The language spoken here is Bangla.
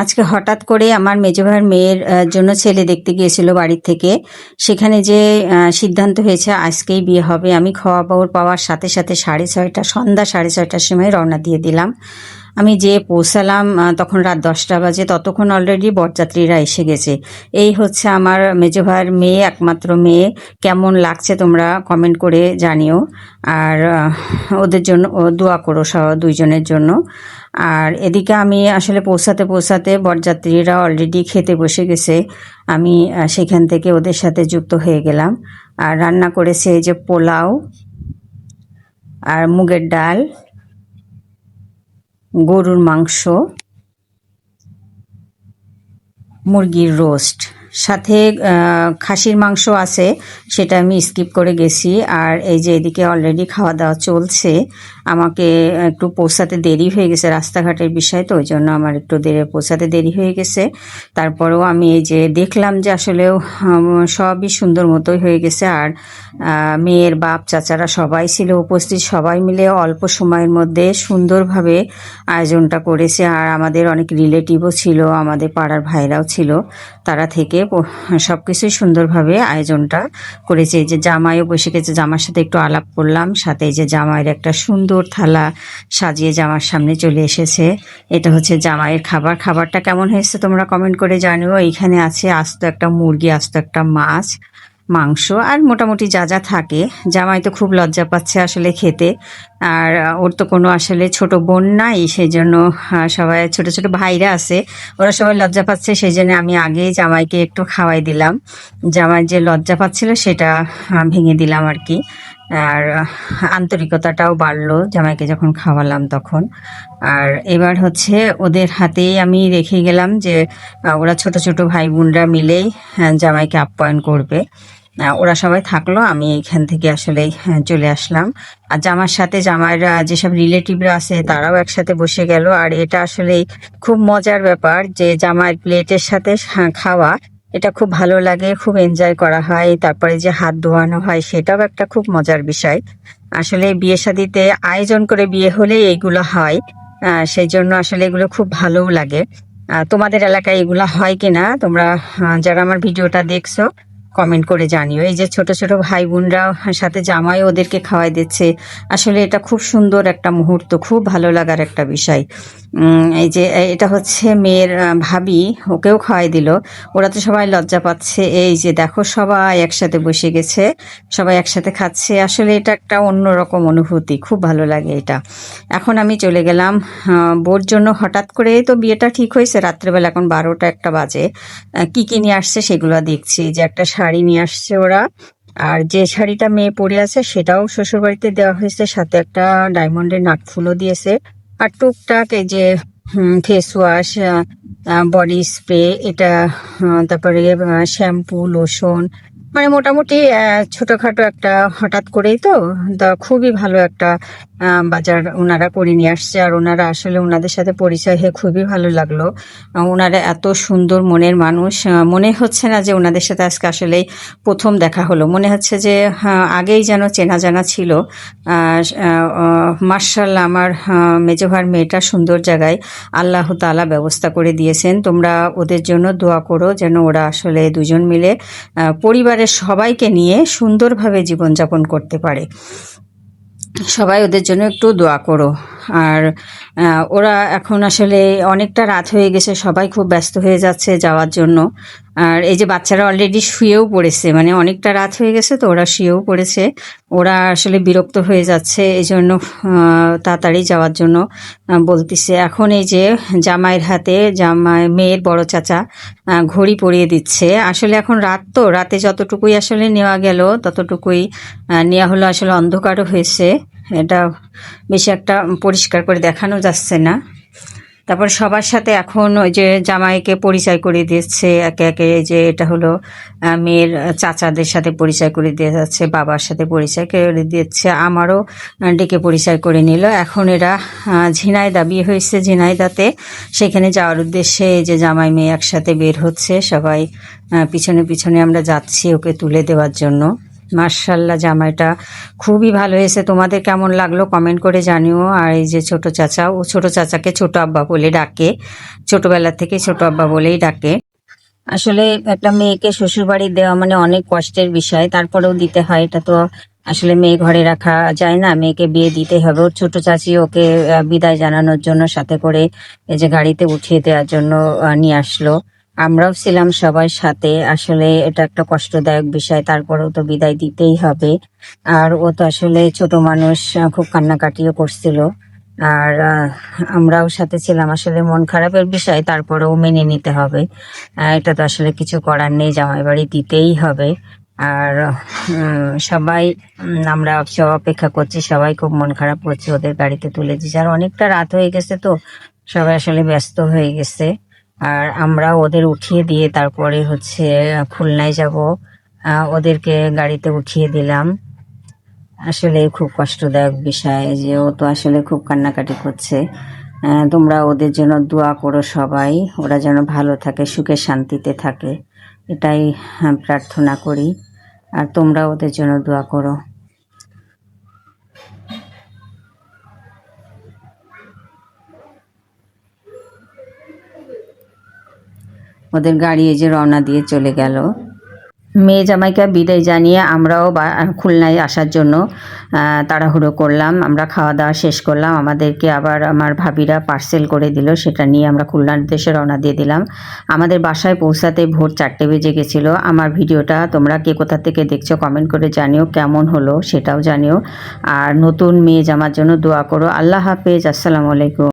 আজকে হঠাৎ করে আমার মেজো ভাইয়ের মেয়ের জন্য ছেলে দেখতে গিয়েছিল বাড়ির থেকে। সেখানে যে সিদ্ধান্ত হয়েছে আজকেই বিয়ে হবে। আমি খবর পাওয়ার সাথে সাথে 6:30 সন্ধ্যা 6:30টার সময় রওনা দিয়ে দিলাম। আমি যে পৌঁছালাম তখন রাত 10টা বাজে। ততক্ষণ অলরেডি বরযাত্রীরা এসে গেছে। এই হচ্ছে আমার মেজো ভাইয়ের মেয়ে, একমাত্র মেয়ে। কেমন লাগছে তোমরা কমেন্ট করে জানিও। আর ওদের জন্য দোয়া করো দুইজনের জন্য। আর এদিকে আমি আসলে পৌঁছাতে পৌঁছাতে বরযাত্রীরা অলরেডি খেতে বসে গেছে। আমি সেখান থেকে ওদের সাথে যুক্ত হয়ে গেলাম। আর রান্না করেছে এই যে পোলাও আর মুগের ডাল, গরুর মাংস, মুরগির রোস্ট, সাথে খাসির মাংস আছে, সেটা আমি স্কিপ করে গেছি। আর এই যে এদিকে অলরেডি খাওয়া দাওয়া চলছে। আমাকে একটু পৌঁছাতে দেরি হয়ে গেছে, রাস্তাঘাটের বিষয় তো, ওই জন্য আমার একটু পৌঁছাতে দেরি হয়ে গেছে। তারপরেও আমি এই যে দেখলাম যে আসলেও সবই সুন্দর মতোই হয়ে গেছে। আর মেয়ের বাপ চাচারা সবাই ছিল উপস্থিত। সবাই মিলে অল্প সময়ের মধ্যে সুন্দরভাবে আয়োজনটা করেছে। আর আমাদের অনেক রিলেটিভও ছিল, আমাদের পাড়ার ভাইরাও ছিল, তারা থেকে সব কিছুই সুন্দরভাবে আয়োজনটা করেছে। এই যে জামাইও বসে গেছে, জামার সাথে একটু আলাপ করলাম। সাথে এই যে জামাইয়ের একটা সুন্দর থালা সাজিয়ে জামার সামনে চলে এসেছে। এটা হচ্ছে জামাইয়ের খাবার। খাবারটা কেমন হয়েছে তোমরা কমেন্ট করে জানিও। এইখানে আছে আস্ত একটা মুরগি, আস্ত একটা মাছ, মাংস আর মোটামুটি যা যা থাকে। জামাই তো খুব লজ্জা পাচ্ছে আসলে খেতে। আর ওর তো কোনো আসলে ছোট বোন নাই, সেই জন্য সবাই ছোট ছোট ভাইরা আছে, ওরা সবাই লজ্জা পাচ্ছে। সেই জন্য আমি আগেই জামাইকে একটু খাওয়াই দিলাম। জামাই যে লজ্জা পাচ্ছিল সেটা ভেঙে দিলাম আর কি। আর আন্তরিকতাটাও বাড়লো জামাইকে যখন খাওয়ালাম তখন। আর এবার হচ্ছে ওদের হাতেই আমি রেখে গেলাম যে ওরা ছোট ছোট ভাই বোনরা মিলেই জামাইকে আপ্যায়ন করবে। ওরা সবাই থাকলো, আমি এখান থেকে আসলে চলে আসলাম। আর জামার সাথে জামাইরা যেসব রিলেটিভরা আছে তারাও একসাথে বসে গেল। আর এটা আসলে খুব মজার ব্যাপার যে জামাইয়ের প্লেটের সাথে খাওয়া, এটা খুব ভালো লাগে, খুব এনজয় করা হয়। তারপরে যে হাত ধোয়ানো হয় সেটাও একটা খুব মজার বিষয়। আসলে বিয়ে শাদিতে আয়োজন করে বিয়ে হলে এইগুলো হয়, সেই জন্য আসলে এগুলো খুব ভালোও লাগে। তোমাদের এলাকায় এগুলা হয় কিনা তোমরা যারা আমার ভিডিওটা দেখছো কমেন্ট করে জানিও। এই যে ছোট ছোট ভাই বোনরা সাথে জামাই ওদেরকে খাওয়াই দিচ্ছে। আসলে এটা খুব সুন্দর একটা মুহূর্ত, খুব ভালো লাগার একটা বিষয়। এই যে এটা হচ্ছে মেয়ের ভাবি, ওকেও খাওয়াই দিল। ওরা তো সবাই লজ্জা পাচ্ছে। এই যে দেখো সবাই একসাথে বসে গেছে, সবাই একসাথে খাচ্ছে। আসলে এটা একটা অন্যরকম অনুভূতি, খুব ভালো লাগে এটা। এখন আমি চলে গেলাম বোর জন্য। হঠাৎ করে তো বিয়েটা ঠিক হয়েছে রাত্রেবেলা, এখন 12টা 1টা বাজে। কি কি নিয়ে আসছে সেগুলো দেখছি। যে একটা শাড়ি নিয়ে আসছে ওরা, আর যে শাড়িটা মেয়ে পরে আছে সেটাও শ্বশুরবাড়িতে দেওয়া হয়েছে, সাথে একটা ডায়মন্ডের নাকফুলও দিয়েছে। আর টুকটাক এই যে ফেস ওয়াশ, বডি স্প্রে, এটা তারপরে শ্যাম্পু, লোশন, মানে মোটামুটি ছোটখাটো একটা, হঠাৎ করেই তো খুবই ভালো একটা বাজার ওনারা করে নিয়ে আসছে। আর ওনারা আসলে ওনাদের সাথে পরিচয় হয়ে খুবই ভালো লাগলো। ওনারা এত সুন্দর মনের মানুষ। মনে হচ্ছে না যে ওনাদের সাথে আজকে আসলে প্রথম দেখা হলো, মনে হচ্ছে যে আগেই যেন চেনা জানা ছিল। মাশাআল্লাহ, আমার মেজো ভাইয়ের মেয়েটা সুন্দর জায়গায় আল্লাহ তাআলা ব্যবস্থা করে দিয়েছেন। তোমরা ওদের জন্য দোয়া করো যেন ওরা আসলে দুজন মিলে পরিবারের সবাইকে নিয়ে সুন্দরভাবে জীবনযাপন করতে পারে। সবাই ওদের জন্য একটু দোয়া করো। আর ওরা এখন আসলে অনেকটা রাত হয়ে গেছে, সবাই খুব ব্যস্ত হয়ে যাচ্ছে যাওয়ার জন্য। আর এই যে বাচ্চারা অলরেডি শুয়েও পড়েছে, মানে অনেকটা রাত হয়ে গেছে তো ওরা শুয়েও পড়েছে। ওরা আসলে বিরক্ত হয়ে যাচ্ছে, এই জন্য তাড়াতাড়ি যাওয়ার জন্য বলতেছে। এখন এই যে জামাইয়ের হাতে মেয়ের বড় চাচা ঘড়ি পরিয়ে দিচ্ছে। আসলে এখন রাত তো, রাতে যতটুকুই আসলে নেওয়া গেল ততটুকুই নেওয়া হলো। আসলে অন্ধকারও হয়েছে, এটা বেশি একটা পরিষ্কার করে দেখানো যাচ্ছে না। তারপর সবার সাথে এখন ওই যে জামাইকে পরিচয় করে দিচ্ছে একে একে। যে এটা হলো মেয়ের চাচাদের সাথে পরিচয় করে দিয়ে যাচ্ছে, বাবার সাথে পরিচয় করে দিচ্ছে, আমারও ডেকে পরিচয় করে নিল। এখন এরা ঝিনাইদা, বিয়ে হয়েছে ঝিনাইদাতে, সেখানে যাওয়ার উদ্দেশ্যে যে জামাই মেয়ে একসাথে বের হচ্ছে। সবাই পিছনে পিছনে আমরা যাচ্ছি ওকে তুলে দেওয়ার জন্য। মাশাআল্লাহ, জামাইটা খুবই ভালো হয়েছে। তোমাদের কেমন লাগলো কমেন্ট করে জানিও। আর এই যে ছোট চাচা, ও ছোট চাচাকে ছোট আব্বা বলে ডাকে, ছোটবেলা থেকে ছোট আব্বা বলেই ডাকে। আসলে একটা মেয়েকে শ্বশুরবাড়ি দেওয়া মানে অনেক কষ্টের বিষয়, তারপরেও দিতে হয়। এটা তো আসলে মেয়ে ঘরে রাখা যায় না, মেয়েকে বিয়ে দিতে হবে। ওর ছোট চাচি ওকে বিদায় জানানোর জন্য সাথে করে এই যে গাড়িতে উঠিয়ে দেওয়ার জন্য নিয়ে আসলো। আমরাও ছিলাম সবাই সাথে। আসলে এটা একটা কষ্টদায়ক বিষয়, তারপরেও তো বিদায় দিতেই হবে। আর ও তো আসলে ছোট মানুষ, খুব কান্নাকাটিও করছিল। আর আমরাও সাথে ছিলাম। আসলে মন খারাপের বিষয়, তারপরেও মেনে নিতে হবে। এটা তো আসলে কিছু করার নেই, জামাই বাড়ি দিতেই হবে। আর সবাই আমরা সব অপেক্ষা করছি, সবাই খুব মন খারাপ করছে ওদের গাড়িতে তুলে দিচ্ছে। আর অনেকটা রাত হয়ে গেছে, তো সবাই আসলে ব্যস্ত হয়ে গেছে। আর আমরা ওদের উঠিয়ে দিয়ে তারপরে হচ্ছে খুলনায় যাব। ওদেরকে গাড়িতে উঠিয়ে দিলাম। আসলে খুব কষ্টদায়ক বিষয় যে ও তো আসলে খুব কান্নাকাটি করছে। তোমরা ওদের জন্য দোয়া করো সবাই, ওরা যেন ভালো থাকে, সুখে শান্তিতে থাকে, এটাই প্রার্থনা করি। আর তোমরা ওদের জন্য দোয়া করো। ওদের গাড়ি এই যে রওনা দিয়ে চলে গেল। মেয়ে জামাইকে বিদায় জানিয়ে আমরাও খুলনায় আসার জন্য তাড়াহুড়ো করলাম। আমরা খাওয়া দাওয়া শেষ করলাম, আমাদেরকে আবার আমার ভাবিরা পার্সেল করে দিল, সেটা নিয়ে আমরা খুলনার উদ্দেশ্যে রওনা দিয়ে দিলাম। আমাদের বাসায় পৌঁছাতে ভোর 4টে বেজে গেছিলো। আমার ভিডিওটা তোমরা কে কোথা থেকে দেখছো কমেন্ট করে জানিও, কেমন হলো সেটাও জানিও। আর নতুন মেয়ে জামার জন্য দোয়া করো। আল্লাহ হাফেজ, আসসালামু আলাইকুম।